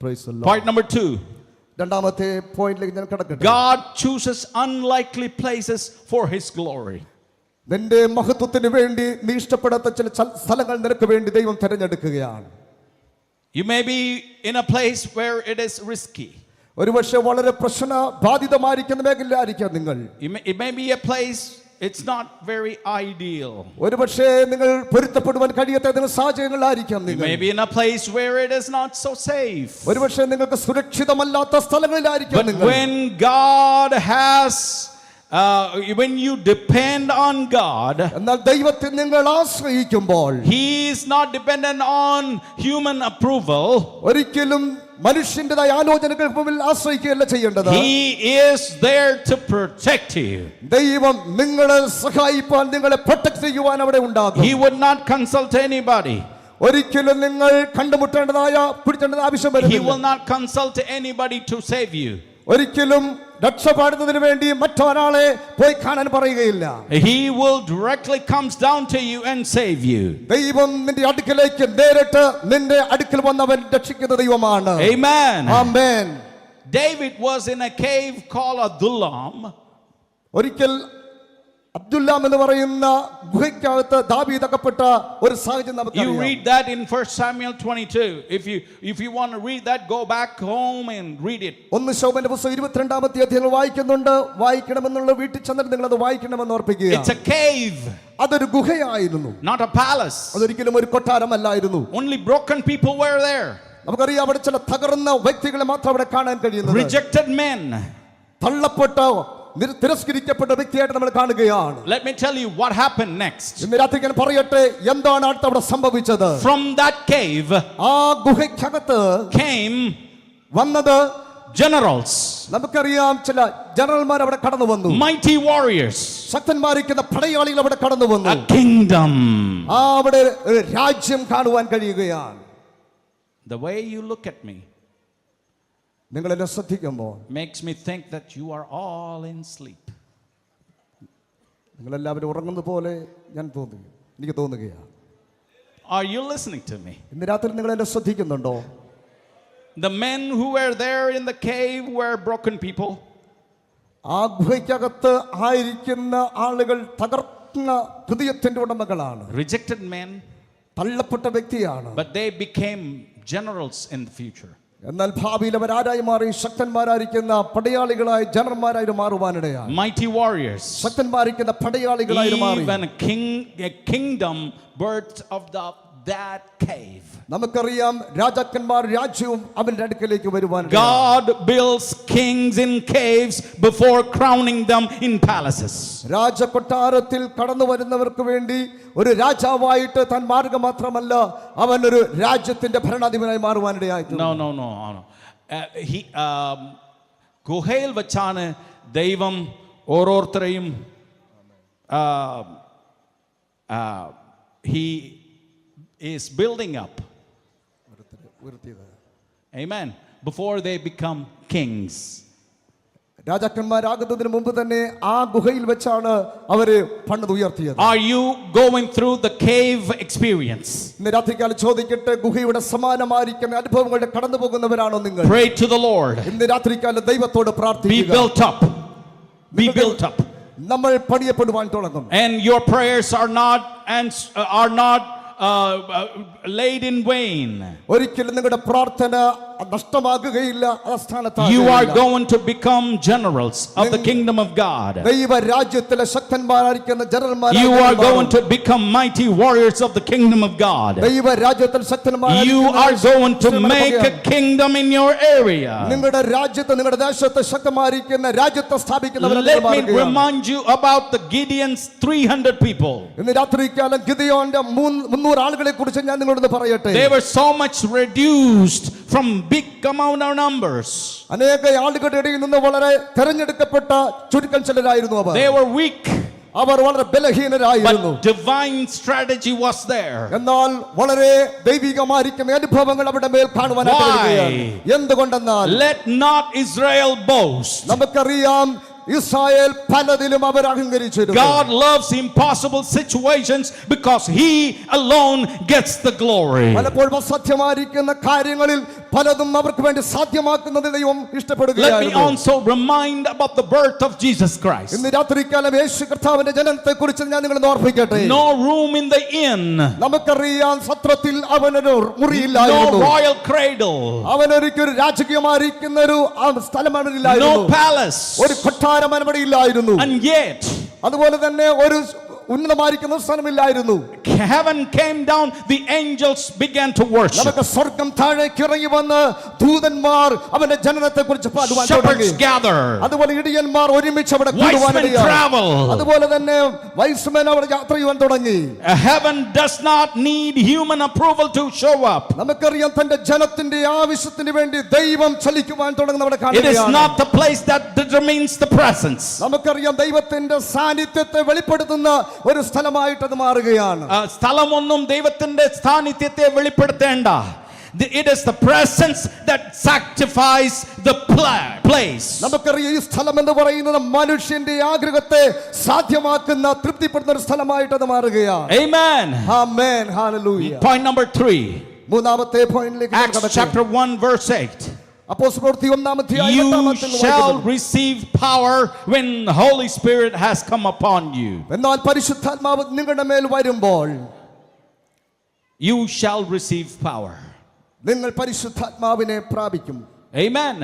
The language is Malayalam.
Praise the Lord. Point number 2. രണ്ടാമത്തെ പോയിന്റിലേക്ക് ഞാൻ കടക്കട്ടെ. God chooses unlikely places for his glory. നിന്റെ മഹത്വത്തിന് വേണ്ടി നീ ഇഷ്ടപ്പെടാത്ത ചില സ്ഥലങ്ങൾ നിനക്ക് വേണ്ടി ദൈവം തിരഞ്ഞെടുക്കുകയാണ്. You may be in a place where it is risky. ഒരുപക്ഷെ വളരെ പ്രശ്ന ബാധിതമായിരിക്കുന്ന മേഖലയിലായിരിക്കാം നിങ്ങൾ. It may be a place it's not very ideal. ഒരുപക്ഷെ നിങ്ങൾ പൊരുത്തപ്പെടുവാൻ കഴിയാത്ത സാഹചര്യങ്ങളായിരിക്കാം You നിങ്ങൾ. may be in a place where it is not so safe. ഒരുപക്ഷെ നിങ്ങൾക്ക് സുരക്ഷിതമല്ലാത്ത സ്ഥലങ്ങളിലായിരിക്കാം But നിങ്ങൾ. when God has when you depend on God, എന്നാൽ ദൈവത്തെ നിങ്ങൾ ആശ്രയിക്കുമ്പോൾ he is not dependent on human approval. ഒരിക്കലും മനുഷ്യന്റേതായ ആലോചനകൾക്ക് മുമ്പിൽ ആശ്രയിക്കുകയല്ല ചെയ്യേണ്ടത്. He is there to protect you. ദൈവം നിങ്ങളെ സഹായിപ്പാൻ, നിങ്ങളെ പ്രൊട്ടക്ട് ചെയ്യുവാൻ അവിടെ ഉണ്ടാകും. He would not consult anybody. ഒരിക്കലും നിങ്ങൾ കണ്ടുമുട്ടേണ്ടതായ പിടിച്ചേണ്ടത് ആവശ്യം He will വരുന്നില്ല. not consult anybody to save you. ഒരിക്കലും രക്ഷപ്പെടുന്നതിന് വേണ്ടി മറ്റൊരാളെ പോയി കാണാൻ പറയുകയില്ല. He will directly comes down to you and save you. ദൈവം നിന്റെ അടുക്കലേക്ക് നേരിട്ട് നിന്റെ അടുക്കൽ വന്നവൻ രക്ഷിക്കുന്ന ദൈവമാണ്. Amen. Amen. David was in a cave called Adullam. ഒരിക്കൽ അബ്ദുല്ലാം എന്ന് പറയുന്ന ഗുഹയ്ക്കകത്ത് ദാവീദ് അകപ്പെട്ട ഒരു സാഹചര്യം You നമുക്കറിയാം. read that in 1 Samuel 22. If you want to read that, go back home and read it. ഒന്ന് ശമൂവേലിന്റെ പുസ്തകം 22-ാമത്തെ അധ്യായം വായിക്കുന്നുണ്ട്. വായിക്കണമെന്നുള്ള വീട്ടിൽ ചെന്നിട്ട് നിങ്ങൾ അത് വായിക്കണമെന്ന് ഓർപ്പിക്കുക. It's a cave, അതൊരു ഗുഹയായിരുന്നു, not a palace. അതൊരിക്കലും ഒരു കൊട്ടാരമല്ലായിരുന്നു. Only broken people were there. നമുക്കറിയാം അവിടെ ചില തകർന്ന വ്യക്തികളെ മാത്രം അവിടെ കാണാൻ കഴിയുന്നത്. Rejected men. തള്ളപ്പെട്ട തിരസ്കരിക്കപ്പെട്ട വ്യക്തിയായിട്ട് നമ്മൾ കാണുകയാണ്. Let me tell you what happened next. ഇന്ന് രാത്രി ഞാൻ പറയട്ടെ എന്താണ് അടുത്ത് അവിടെ സംഭവിച്ചത്. From that cave ആ ഗുഹയ്ക്കകത്ത് came വന്നത് generals. നമുക്കറിയാം ചില ജനറൽമാർ അവിടെ കടന്നു വന്നു. Mighty warriors. ശക്തന്മാരിക്കുന്ന പടയാളികൾ അവിടെ കടന്നു വന്നു. A kingdom. അവിടെ ഒരു രാജ്യം കാണുവാൻ കഴിയുകയാണ്. The way you look at me നിങ്ങൾ എന്നെ ശ്രദ്ധിക്കുമ്പോൾ makes me think that you are all in sleep. നിങ്ങളെല്ലാവരും ഉറങ്ങുന്ന പോലെ എനിക്ക് തോന്നുകയാണ്. Are you listening to me? ഇന്ന് രാത്രി നിങ്ങൾ എന്നെ ശ്രദ്ധിക്കുന്നുണ്ടോ? The men who were there in the cave were broken people. ആ ഗുഹയ്ക്കകത്ത് ആയിരിക്കുന്ന ആളുകൾ തകർന്ന ഹൃദയത്തിന്റെ ഉടമകളാണ്. Rejected men. തള്ളപ്പെട്ട വ്യക്തിയാണ്. But they became generals in the future. എന്നാൽ ഭാവിയിൽ അവർ ആരായി മാറി? ശക്തന്മാരായിരിക്കുന്ന പടയാളികളായി ജനറൽമാരായി മാറുവാനിടയാണ്. Mighty warriors. ശക്തന്മാരായിരിക്കുന്ന പടയാളികളായി മാറി. Even a kingdom birthed of that cave. നമുക്കറിയാം രാജാക്കന്മാർ രാജ്യവും അവന്റെ അടുക്കലേക്ക് വരുവാൻ. God builds kings in caves before crowning them in palaces. രാജകൊട്ടാരത്തിൽ കടന്നു വരുന്നവർക്ക് വേണ്ടി ഒരു രാജാവായിട്ട് താൻ മാർഗം മാത്രമല്ല, അവൻ ഒരു രാജ്യത്തിന്റെ ഭരണാധിപനായി മാറുവാനിടയായി. No. ഗുഹയിൽ വെച്ചാണ് ദൈവം ഓരോരുത്തരെയും he is building up. Amen. Before they become kings. രാജാക്കന്മാരാകുന്നതിന് മുമ്പ് തന്നെ ആ ഗുഹയിൽ വെച്ചാണ് അവരെ പണിത് ഉയർത്തിയത്. Are you going through the cave experience? ഇന്ന് രാത്രികാലം ചോദിക്കട്ടെ, ഗുഹയുടെ സമാനമായിരിക്കുന്ന അനുഭവങ്ങളുടെ കടന്നു പോകുന്നവരാണോ നിങ്ങൾ? Pray to the Lord. ഇന്ന് രാത്രികാലം ദൈവത്തോട് പ്രാർത്ഥിക്കുക. Be built up. Be built up. നമ്മൾ പണിയപ്പെടുവാൻ തുടങ്ങും. And your prayers are not laid in vain. ഒരിക്കലും നിങ്ങളുടെ പ്രാർത്ഥന നഷ്ടമാകുകയില്ല. You are going to become generals of the kingdom of God. ദൈവ രാജ്യത്തിലെ ശക്തന്മാരായിരിക്കുന്ന ജനറൽമാർ. You are going to become mighty warriors of the kingdom of God. ദൈവ രാജ്യത്തിൽ ശക്തന്മാരായിരിക്കുന്ന You are going to make a kingdom in your area. നിങ്ങളുടെ രാജ്യത്തെ, നിങ്ങളുടെ ദേശത്തെ ശക്തമായിരിക്കുന്ന രാജ്യത്തെ സ്ഥാപിക്കുന്നവരാണ്. Let me remind you about the Gideon's 300 people. ഇന്ന് രാത്രികാലം ഗിദെയോന്റെ 300 ആളുകളെ കുറിച്ച് ഞാൻ നിങ്ങളോട് പറയട്ടെ. They were so much reduced from big amount of numbers. അനേക ആളുകളുടെ ഇടയിൽ നിന്ന് വളരെ തെരഞ്ഞെടുക്കപ്പെട്ട ചുരുക്കം ചിലരായിരുന്നു അവർ. They were weak. അവർ വളരെ ബലഹീനരായിരുന്നു. But divine strategy was there. എന്നാൽ വളരെ ദൈവികമായിരിക്കുന്ന അനുഭവങ്ങൾ അവരുടെ മേൽ കാണുവാനായിട്ട് കഴിയുകയാണ്. എന്തുകൊണ്ടെന്നാൽ let not Israel boast. നമുക്കറിയാം ഇസ്രായേൽ പലതിലും അവർ അഹങ്കരിച്ചിരുന്നു. God loves impossible situations because he alone gets the glory. പലപ്പോഴും അസാധ്യമായിരിക്കുന്ന കാര്യങ്ങളിൽ പലതും അവർക്ക് വേണ്ടി സാധ്യമാക്കുന്നത് ദൈവം Let me ഇഷ്ടപ്പെടുകയായിരുന്നു. also remind about the birth of Jesus Christ. ഇന്ന് രാത്രികാലം യേശു കർത്താവിന്റെ ജനനത്തെ കുറിച്ച് ഞാൻ നിങ്ങളെ ഓർമ്മിക്കട്ടെ. No room in the inn. നമുക്കറിയാം സത്രത്തിൽ അവനൊരു No മുറിയില്ലായിരുന്നു. royal cradle. അവനൊരിക്കലും രാജകീയമായിരിക്കുന്ന ഒരു സ്ഥലം No അവനില്ലായിരുന്നു. palace. ഒരു കൊട്ടാരം അവിടെ ഇല്ലായിരുന്നു. And yet, അതുപോലെ തന്നെ ഒരു ഉന്നതമായിരിക്കുന്ന സ്ഥലമില്ലായിരുന്നു. heaven came down, the angels began to worship. നമുക്ക് സ്വർഗം താഴേക്ക് ഇറങ്ങി വന്ന് ദൂതന്മാർ അവന്റെ ജനനത്തെ കുറിച്ച് പാടുവാൻ തുടങ്ങി. Shepherds gather. അതുപോലെ ഇടിയന്മാർ ഒരുമിച്ച് അവിടെ Wise men കൂടുവാനിടയായി. travel. അതുപോലെ തന്നെ വൈസ്മൻ അവിടെ യാത്ര ചെയ്യാൻ തുടങ്ങി. Heaven does not need human approval to show up. നമുക്കറിയാം തന്റെ ജനത്തിന്റെ ആവശ്യത്തിന് വേണ്ടി ദൈവം ചലിക്കുവാൻ തുടങ്ങുന്ന അവിടെ It is കാണുകയാണ്. not the place that determines the presence. നമുക്കറിയാം ദൈവത്തിന്റെ സാന്നിധ്യത്തെ വെളിപ്പെടുത്തുന്ന ഒരു സ്ഥലമായിട്ട് അത് മാറുകയാണ്. സ്ഥലമൊന്നും ദൈവത്തിന്റെ സാന്നിധ്യത്തെ വെളിപ്പെടുത്തേണ്ട. It is the presence that sanctifies the place. നമുക്കറിയാം ഈ സ്ഥലം എന്ന് പറയുന്നത് മനുഷ്യന്റെ ആഗ്രഹത്തെ സാധ്യമാക്കുന്ന തൃപ്തിപ്പെടുന്ന ഒരു സ്ഥലമായിട്ട് അത് മാറുകയാണ്. Amen. ആമേൻ. ഹല്ലേലൂയ. Point number 3. മൂന്നാമത്തെ പോയിന്റിലേക്ക് Acts chapter 1 verse 8. അപ്പോസ്തലപ്രവൃത്തി 1-ാം അധ്യായം You 8-ാം വാക്യത്തിൽ shall വായിക്കുന്നു. receive power when the Holy Spirit has come upon you. എന്നാൽ പരിശുദ്ധാത്മാവ് നിങ്ങളുടെ മേൽ വരുമ്പോൾ You shall receive power. നിങ്ങൾ പരിശുദ്ധാത്മാവിനെ പ്രാപിക്കും. Amen.